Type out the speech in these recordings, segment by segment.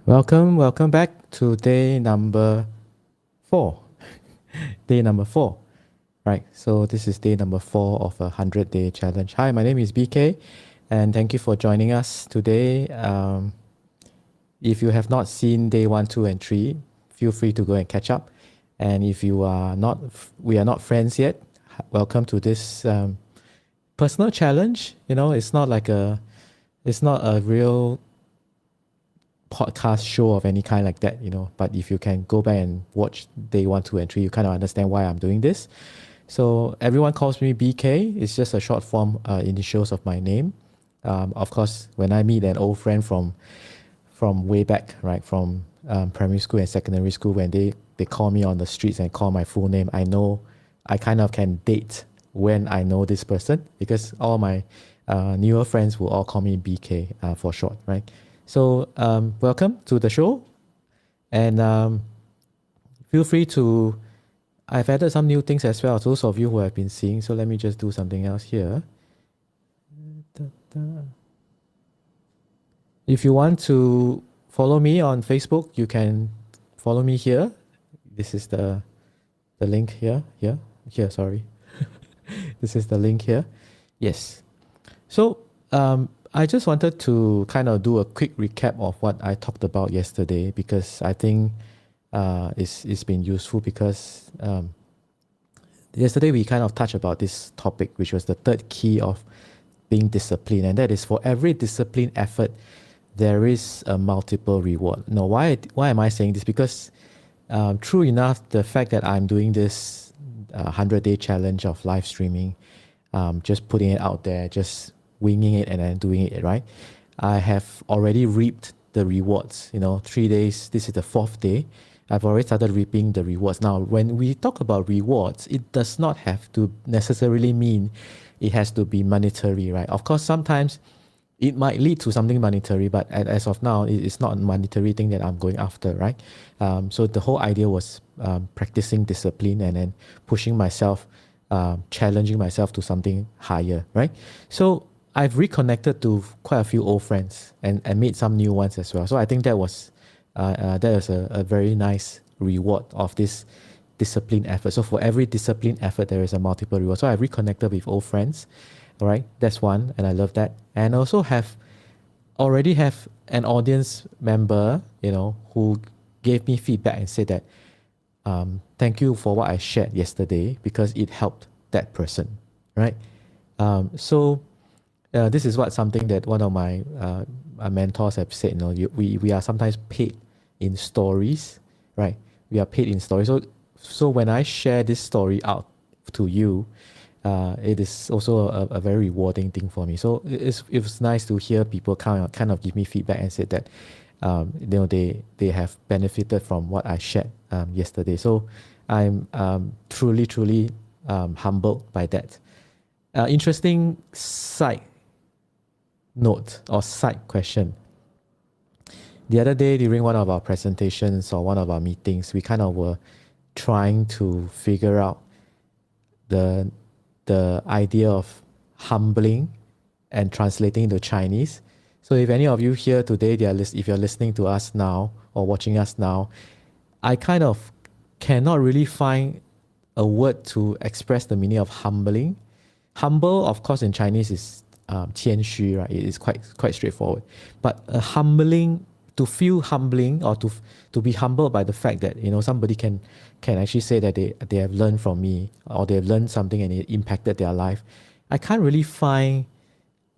Welcome back to day number four. Day number four, right? So this is day number four of a 100-day challenge. Hi, my name is BK, and thank you for joining us today. If you have not seen day one, two, and three, feel free to go and catch up. And if you are not, we are not friends yet, welcome to this personal challenge. It's not a real podcast show of any kind like that, but if you can go back and watch day one, two, and three, you kind of understand why I'm doing this. So everyone calls me BK. It's just a short form initials of my name. Of course, when I meet an old friend from way back, right, from primary school and secondary school, when they call me on the streets and call my full name, I know I kind of can date when I know this person, because all my newer friends will all call me BK for short, right? So welcome to the show, and feel free to, I've added some new things as well, those of you who have been seeing. So let me just do something else here. If you want to follow me on Facebook, you can follow me here. This is the link here, sorry. This is the link here. Yes. So I just wanted to kind of do a quick recap of what I talked about yesterday, because I think it's been useful, because yesterday we kind of touched about this topic, which was the third key of being disciplined, and that is, for every disciplined effort, there is a multiple reward. Now, why am I saying this? Because true enough, the fact that I'm doing this 100-day challenge of live streaming, just putting it out there, just winging it and then doing it, right? I have already reaped the rewards. 3 days, this is the fourth day. I've already started reaping the rewards. Now, when we talk about rewards, it does not have to necessarily mean it has to be monetary, right? Of course, sometimes it might lead to something monetary, but as of now, it's not a monetary thing that I'm going after, right? So the whole idea was practicing discipline and then pushing myself, challenging myself to something higher, right? So I've reconnected to quite a few old friends and made some new ones as well. So I think that was a very nice reward of this discipline effort. So for every discipline effort, there is a multiple reward. So I've reconnected with old friends. All right, that's one, and I love that. And also already have an audience member, who gave me feedback and said that, thank you for what I shared yesterday, because it helped that person, right? So this is something that one of my mentors have said. We are sometimes paid in stories, right? We are paid in stories. So when I share this story out to you, it is also a very rewarding thing for me. So it was nice to hear people kind of give me feedback and said that they have benefited from what I shared yesterday. So I'm truly humbled by that. Interesting side note or side question. The other day during one of our presentations or one of our meetings, we kind of were trying to figure out the idea of humbling and translating to Chinese. So if any of you here today, if you're listening to us now or watching us now, I kind of cannot really find a word to express the meaning of humbling. Humble, of course, in Chinese is 谦虚, right? It is quite straightforward. But to feel humbling, or to be humbled by the fact that somebody can actually say that they have learned from me, or they have learned something and it impacted their life. I can't really find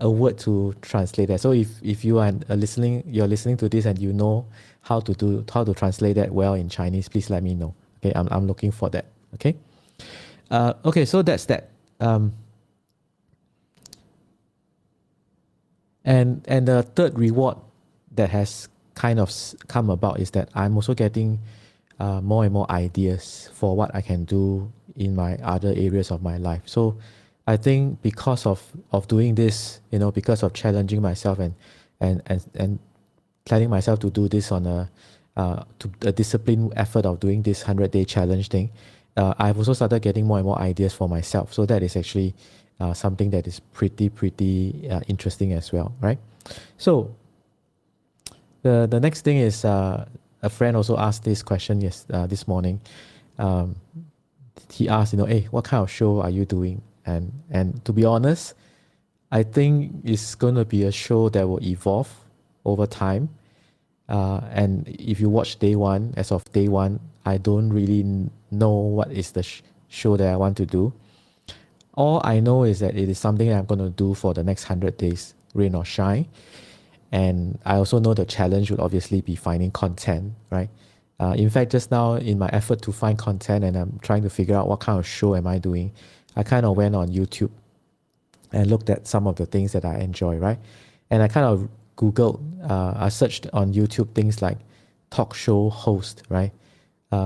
a word to translate that. So if you are you're listening to this and you know how to translate that well in Chinese, please let me know. Okay, I'm looking for that. Okay. Okay, so that's that. And the third reward that has kind of come about is that I'm also getting more and more ideas for what I can do in my other areas of my life. So I think because of doing this, because of challenging myself and planning myself to do this on a disciplined effort of doing this 100-day challenge thing, I've also started getting more and more ideas for myself. So that is actually something that is pretty interesting as well, right? So The next thing is a friend also asked this question this morning. Um, he asked, hey, what kind of show are you doing? And to be honest, I think it's going to be a show that will evolve over time. And if you watch day one, as of day one, I don't really know what is the show that I want to do. All I know is that it is something that I'm going to do for the next 100 days, rain or shine. And I also know the challenge would obviously be finding content, right? In fact, just now in my effort to find content and I'm trying to figure out what kind of show am I doing, I kind of went on YouTube and looked at some of the things that I enjoy, right? And I kind of Googled, I searched on YouTube things like talk show host, right?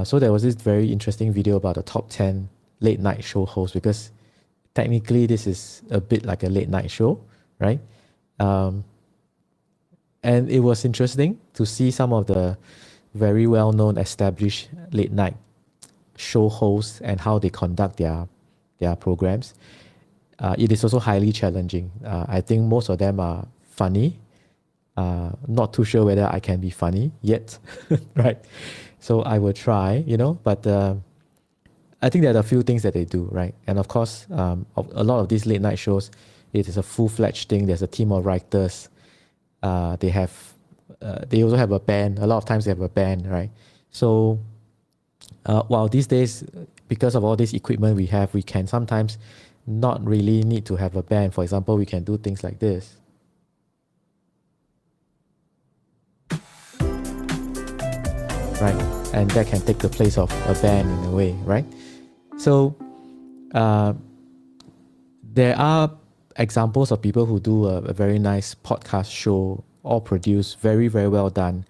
So there was this very interesting video about the top 10 late night show hosts, because technically this is a bit like a late night show, right? And it was interesting to see some of the very well-known established late night show hosts and how they conduct their programs. It is also highly challenging. I think most of them are funny. Not too sure whether I can be funny yet, right? So I will try, but I think there are a few things that they do, right? And of course, a lot of these late night shows, it is a full-fledged thing. There's a team of writers. They also have a band. A lot of times they have a band, right? So while these days, because of all this equipment we have, we can sometimes not really need to have a band. For example, we can do things like this. Right? And that can take the place of a band in a way, right? So there are examples of people who do a very nice podcast show, all produced, very, very well done.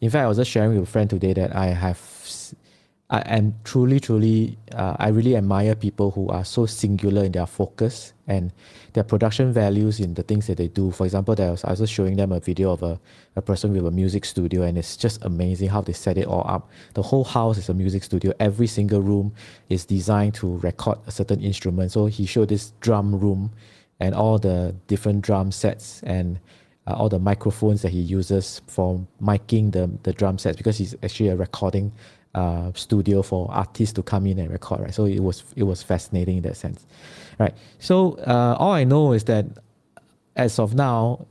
In fact, I was just sharing with a friend today that I am truly, I really admire people who are so singular in their focus and their production values in the things that they do. For example, I was just showing them a video of a person with a music studio, and it's just amazing how they set it all up. The whole house is a music studio. Every single room is designed to record a certain instrument. So he showed this drum room and all the different drum sets and all the microphones that he uses for miking the drum sets, because he's actually a recording studio for artists to come in and record, right? So it was fascinating in that sense, right? So all I know is that as of now,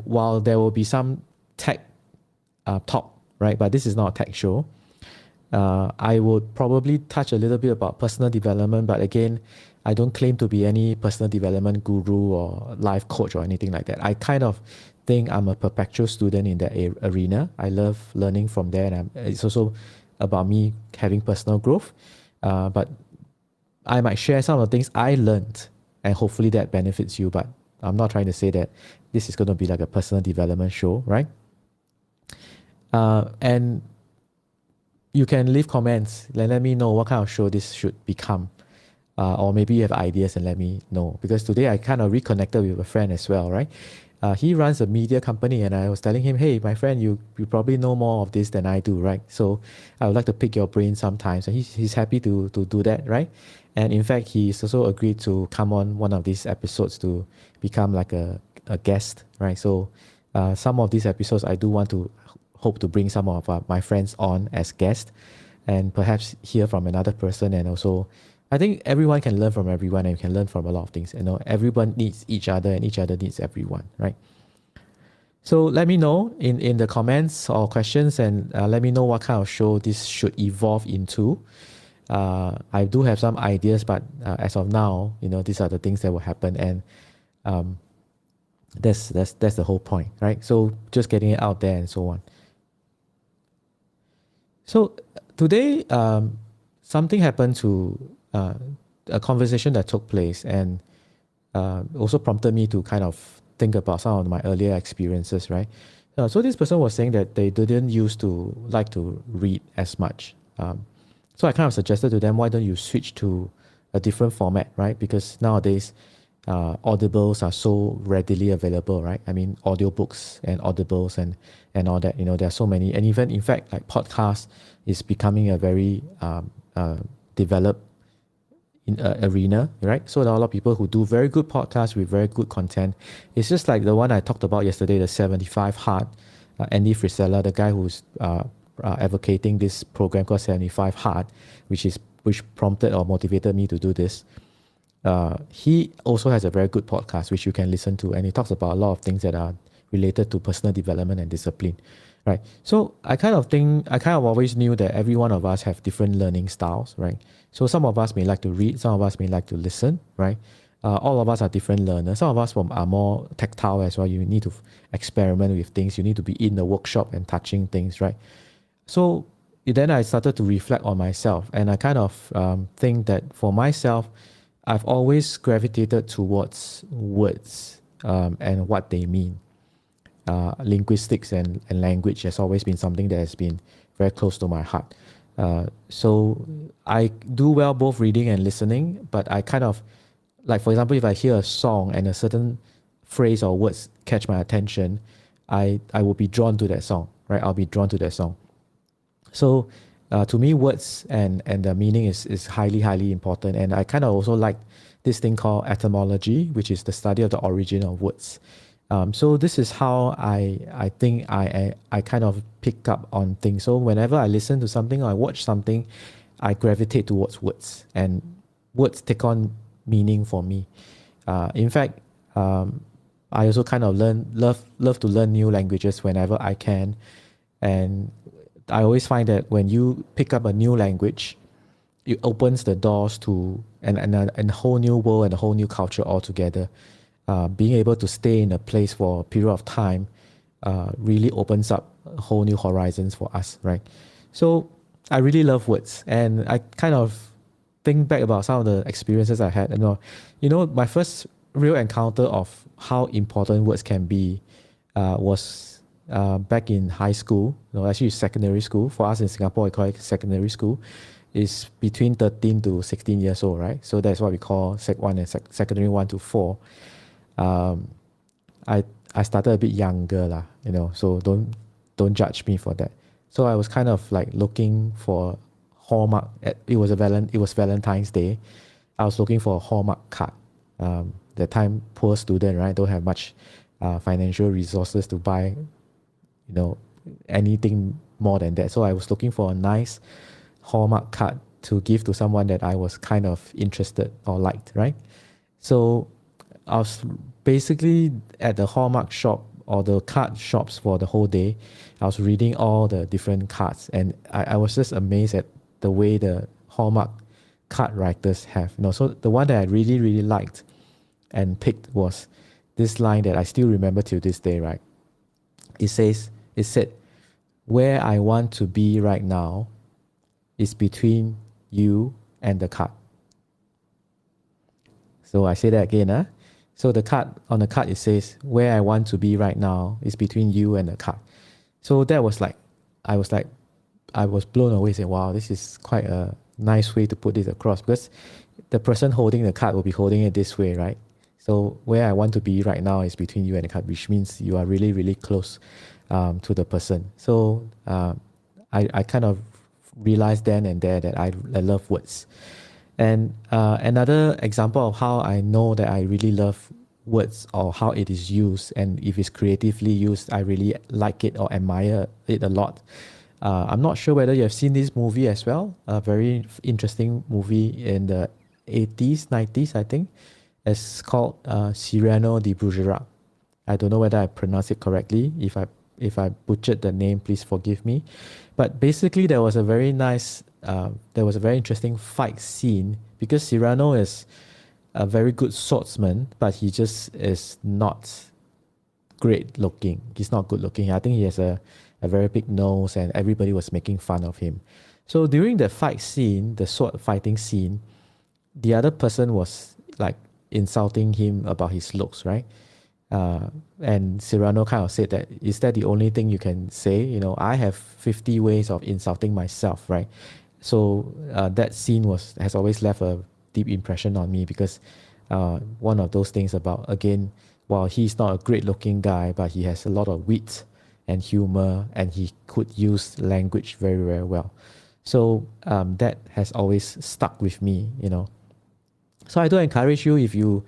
while there will be some tech talk, right? But this is not a tech show. I would probably touch a little bit about personal development, but again, I don't claim to be any personal development guru or life coach or anything like that. I kind of think I'm a perpetual student in that arena. I love learning from there, and it's also about me having personal growth. But I might share some of the things I learned, and hopefully that benefits you. But I'm not trying to say that this is going to be like a personal development show, right? And you can leave comments. Let me know what kind of show this should become. Or maybe you have ideas and let me know. Because today I kind of reconnected with a friend as well, right? He runs a media company, and I was telling him, hey, my friend, you probably know more of this than I do, right? So I would like to pick your brain sometimes. And he's happy to do that, right? And in fact, he's also agreed to come on one of these episodes to become like a guest, right? So some of these episodes, I do want to hope to bring some of my friends on as guests and perhaps hear from another person. And also, I think everyone can learn from everyone, and you can learn from a lot of things. Everyone needs each other, and each other needs everyone, right? So let me know in the comments or questions, and let me know what kind of show this should evolve into. I do have some ideas, but as of now, these are the things that will happen, and that's the whole point, right? So just getting it out there and so on. So today, something happened to a conversation that took place, and also prompted me to kind of think about some of my earlier experiences, right? So this person was saying that they didn't used to like to read as much. So I kind of suggested to them, why don't you switch to a different format, right? Because nowadays, audibles are so readily available, right? I mean, audiobooks and audibles and all that, there are so many. And even, in fact, like podcasts is becoming a very developed arena, right? So there are a lot of people who do very good podcasts with very good content. It's just like the one I talked about yesterday, the 75 Hard Andy Frisella, the guy who's advocating this program called 75 Hard, which prompted or motivated me to do this. He also has a very good podcast which you can listen to, and he talks about a lot of things that are related to personal development and discipline, right? So I kind of always knew that every one of us have different learning styles, right? So some of us may like to read, some of us may like to listen, right? All of us are different learners. Some of us are more tactile as well. You need to experiment with things. You need to be in the workshop and touching things, right? So then I started to reflect on myself, and I kind of think that for myself, I've always gravitated towards words and what they mean. Linguistics and language has always been something that has been very close to my heart. So I do well both reading and listening, but I kind of, like, for example, if I hear a song and a certain phrase or words catch my attention, I will be drawn to that song, right? I'll be drawn to that song. So to me, words and the meaning is highly, highly important. And I kind of also like this thing called etymology, which is the study of the origin of words. So this is how I think I kind of pick up on things. So whenever I listen to something or I watch something, I gravitate towards words, and words take on meaning for me. In fact, I also kind of love to learn new languages whenever I can. And I always find that when you pick up a new language, it opens the doors to a whole new world and a whole new culture altogether. Being able to stay in a place for a period of time really opens up whole new horizons for us, right? So I really love words, and I kind of think back about some of the experiences I had. My first real encounter of how important words can be was back in high school. Actually secondary school. For us in Singapore, we call it secondary school. Is between 13 to 16 years old, right? So that's what we call Sec 1 and Secondary 1 to 4. I started a bit younger, so don't judge me for that. So I was kind of like looking for Hallmark. It was Valentine's Day. I was looking for a Hallmark card. That time, poor student, right? Don't have much financial resources to buy, anything more than that. So I was looking for a nice Hallmark card to give to someone that I was kind of interested or liked, right? So I was basically at the Hallmark shop or the card shops for the whole day. I was reading all the different cards, and I was just amazed at the way the Hallmark card writers have. So the one that I really, really liked and picked was this line that I still remember till this day, right? It said, "Where I want to be right now is between you and the card." So I say that again. So on the card it says, "Where I want to be right now is between you and the card." So that was like, I was blown away, saying, wow, this is quite a nice way to put this across, because the person holding the card will be holding it this way, right? So where I want to be right now is between you and the card, which means you are really, really close to the person. So I kind of realized then and there that I love words. And another example of how I know that I really love words, or how it is used, and if it's creatively used, I really like it or admire it a lot. I'm not sure whether you have seen this movie as well. A very interesting movie in the 80s, 90s, I think. It's called Cyrano de Bergerac. I don't know whether I pronounced it correctly. If I butchered the name, please forgive me. But basically, there was a very interesting fight scene, because Cyrano is a very good swordsman, but he just is not great looking. He's not good looking. I think he has a very big nose, and everybody was making fun of him. So during the fight scene, the sword fighting scene, the other person was like insulting him about his looks, right? And Cyrano kind of said that, is that the only thing you can say? I have 50 ways of insulting myself, right? So that scene has always left a deep impression on me, because one of those things about, again, while he's not a great looking guy, but he has a lot of wit and humor, and he could use language very, very well. So that has always stuck with me, So I do encourage you, if you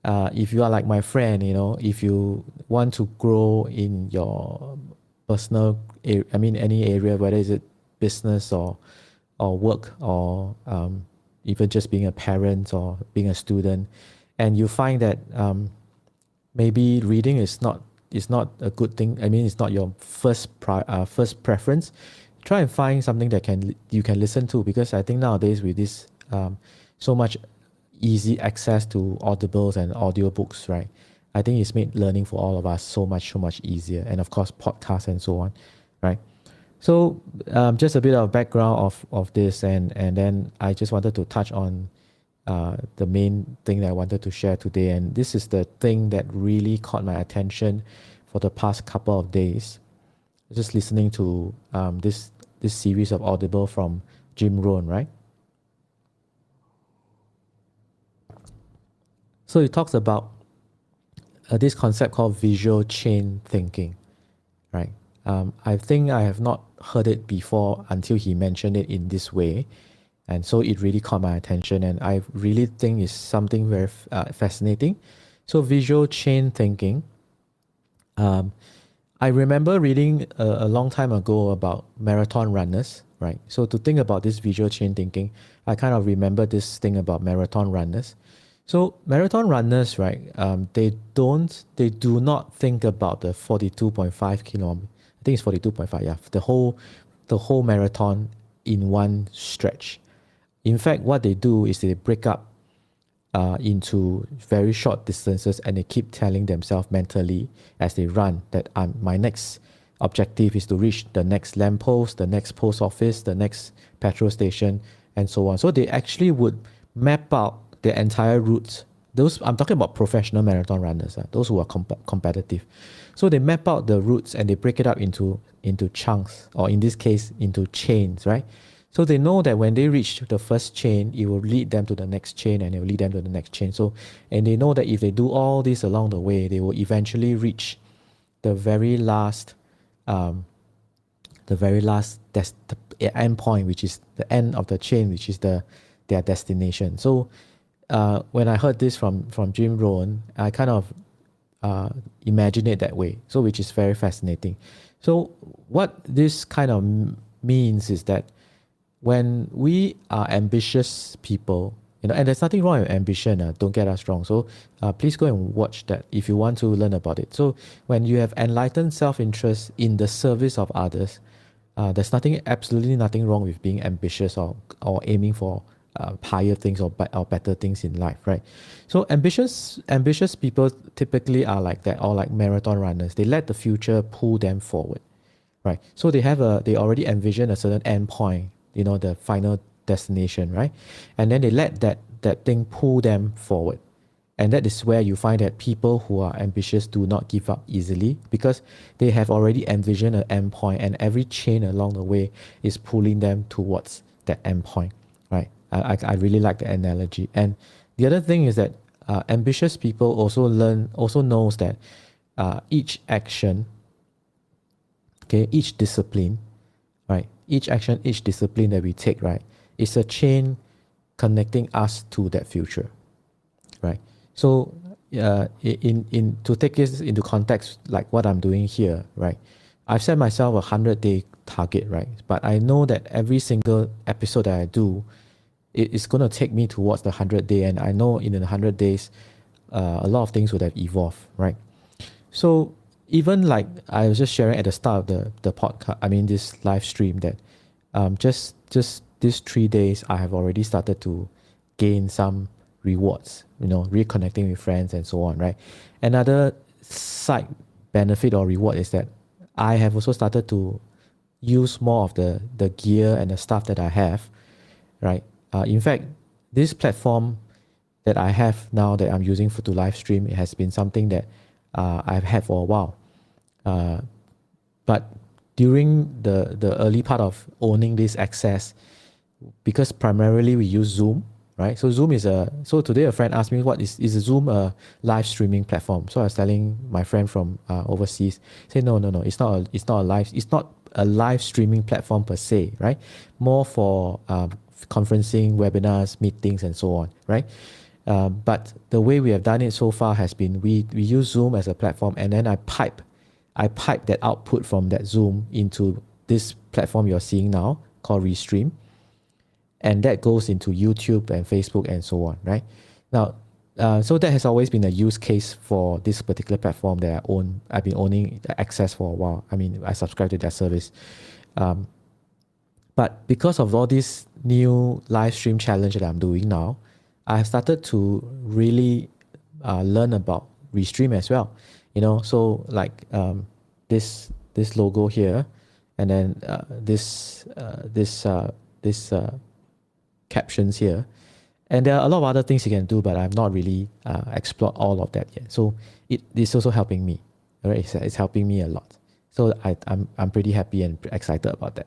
are like my friend, if you want to grow in your personal, any area, whether is it business or work or even just being a parent or being a student, and you find that maybe reading is not a good thing. It's not your first preference. Try and find something that you can listen to, because I think nowadays with this so much easy access to audibles and audiobooks, right? I think it's made learning for all of us so much easier, and of course podcasts and so on, right? So just a bit of background of this, and then I just wanted to touch on the main thing that I wanted to share today, and this is the thing that really caught my attention for the past couple of days. Just listening to this series of Audible from Jim Rohn, right? So he talks about this concept called visual chain thinking, right? I think I have not heard it before until he mentioned it in this way. And so it really caught my attention, and I really think it's something very fascinating. So visual chain thinking, I remember reading a long time ago about marathon runners, right? So to think about this visual chain thinking, I kind of remember this thing about marathon runners. So marathon runners, right? They do not think about the 42.5 kilometers. I think it's 42.5. Yeah, the whole marathon in one stretch. In fact, what they do is they break up into very short distances, and they keep telling themselves mentally as they run that my next objective is to reach the next lamppost, the next post office, the next petrol station, and so on. So they actually would map out the entire routes. I'm talking about professional marathon runners, those who are competitive. So they map out the routes and they break it up into chunks, or in this case, into chains, right? So they know that when they reach the first chain, it will lead them to the next chain, and it will lead them to the next chain. So, and they know that if they do all this along the way, they will eventually reach the very last end point, which is the end of the chain, which is their destination. So when I heard this from Jim Rohn, I kind of imagine it that way. So which is very fascinating. So what this kind of means is that when we are ambitious people, and there's nothing wrong with ambition, don't get us wrong. So please go and watch that if you want to learn about it. So when you have enlightened self-interest in the service of others, there's absolutely nothing wrong with being ambitious or aiming for higher things or better things in life, right? So ambitious people typically are like that, or like marathon runners. They let the future pull them forward, right? So they already envision a certain end point, the final destination, right? And then they let that thing pull them forward. And that is where you find that people who are ambitious do not give up easily, because they have already envisioned an end point, and every chain along the way is pulling them towards that end point, right? I really like the analogy. And the other thing is that ambitious people also knows that each action, okay, each discipline, right? Each action, each discipline that we take, right, is a chain connecting us to that future, right? So to take this into context, like what I'm doing here, right? I've set myself a 100-day target, right? But I know that every single episode that I do, it's going to take me towards the 100-day, and I know in the 100 days, a lot of things would have evolved, right? So even like I was just sharing at the start of the podcast, this live stream, that just these 3 days, I have already started to gain some rewards, reconnecting with friends and so on, right? Another side benefit or reward is that I have also started to use more of the gear and the stuff that I have, right? In fact, this platform that I have now that I'm using to live stream, it has been something that I've had for a while. But during the early part of owning this access, because primarily we use Zoom, right? So Zoom so today a friend asked me, is Zoom a live streaming platform? So I was telling my friend from overseas, say no, it's not a live streaming platform per se, right? More for conferencing, webinars, meetings, and so on, right? But the way we have done it so far has been we use Zoom as a platform, and then I pipe I pipe that output from that Zoom into this platform you're seeing now called Restream. And that goes into YouTube and Facebook and so on, right? Now, so that has always been a use case for this particular platform that I own. I've been owning the access for a while. I mean, I subscribe to their service. But because of all this new live stream challenge that I'm doing now, I have started to really learn about Restream as well. So like this logo here, and then this captions here, and there are a lot of other things you can do, but I've not really explored all of that yet. So it is also helping me. Right? It's helping me a lot. So I'm pretty happy and excited about that.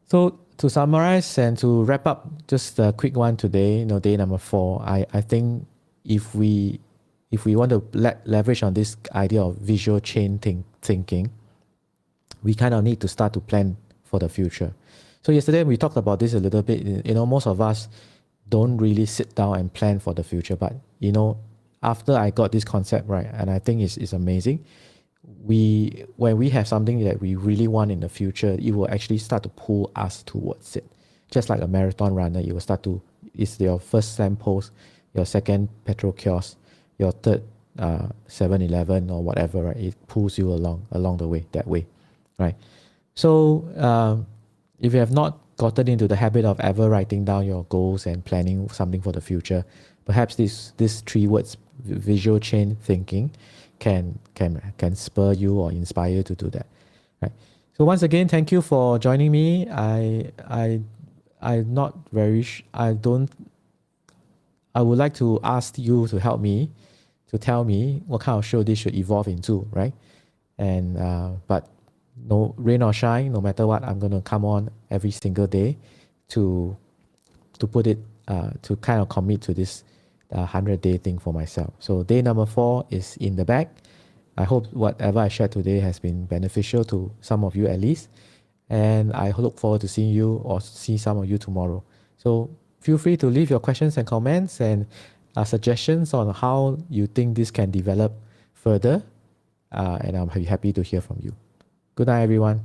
So to summarize and to wrap up, just a quick one today, day number 4. I think if we want to leverage on this idea of visual chain thinking, we kind of need to start to plan for the future. So yesterday we talked about this a little bit. Most of us don't really sit down and plan for the future. But after I got this concept right, and I think it's amazing, when we have something that we really want in the future, it will actually start to pull us towards it. Just like a marathon runner, you will start to, it's your first lamppost, your second petrol kiosk, your third 7-Eleven or whatever, right? It pulls you along the way, that way, right? So if you have not gotten into the habit of ever writing down your goals and planning something for the future, perhaps these 3 words, visual chain thinking, can spur you or inspire you to do that, right? So once again, thank you for joining me. I would like to ask you to help me to tell me what kind of show this should evolve into, right? And but no rain or shine, no matter what, I'm going to come on every single day to put it to kind of commit to this 100-day thing for myself. So day number 4 is in the bag. I hope whatever I shared today has been beneficial to some of you at least. And I look forward to seeing you or see some of you tomorrow. So feel free to leave your questions and comments and suggestions on how you think this can develop further. And I'll be happy to hear from you. Good night, everyone.